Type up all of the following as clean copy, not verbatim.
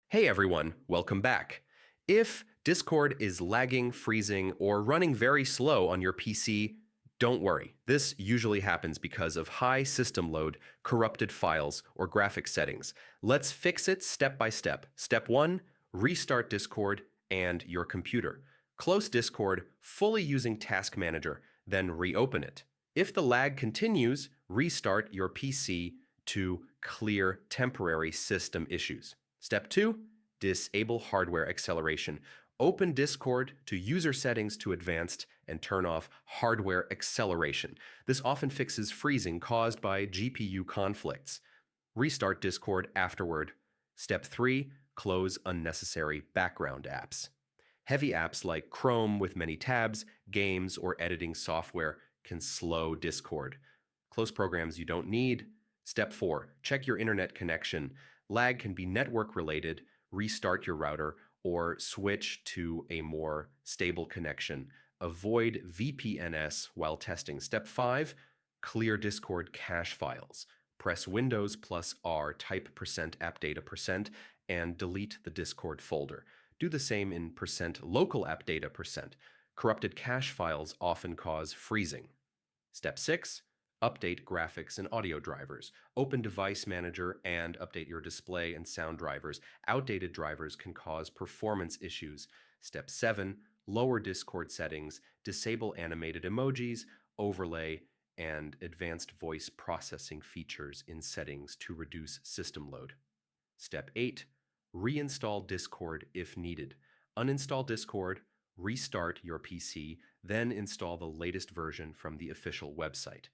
Hey everyone, welcome back. If Discord is lagging, freezing, or running very slow on your PC, don't worry. This usually happens because of high system load, corrupted files, or graphics settings. Let's fix it step by step. Step 1, restart Discord and your computer. Close Discord fully using Task Manager, then reopen it. If the lag continues, restart your PC to clear temporary system issues. Step 2, disable hardware acceleration. Open Discord to user settings to advanced and turn off hardware acceleration. This often fixes freezing caused by GPU conflicts. Restart Discord afterward. Step 3, close unnecessary background apps. Heavy apps like Chrome with many tabs, games, or editing software can slow Discord. Close programs you don't need. Step 4, check your internet connection. Lag can be network related. Restart your router or switch to a more stable connection. Avoid VPNs while testing. Step 5, clear Discord cache files. Press Windows plus R, type %appdata% and delete the Discord folder. Do the same in %local appdata%. Corrupted cache files often cause freezing. Step 6, update graphics and audio drivers. Open Device Manager and update your display and sound drivers. Outdated drivers can cause performance issues. Step 7, lower Discord settings, disable animated emojis, overlay, and advanced voice processing features in settings to reduce system load. Step 8, reinstall Discord if needed. Uninstall Discord, restart your PC, then install the latest version from the official website.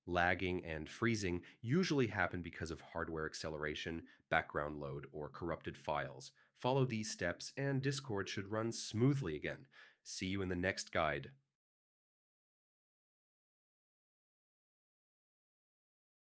Lagging and freezing usually happen because of hardware acceleration, background load, or corrupted files. Follow these steps and Discord should run smoothly again. See you in the next guide.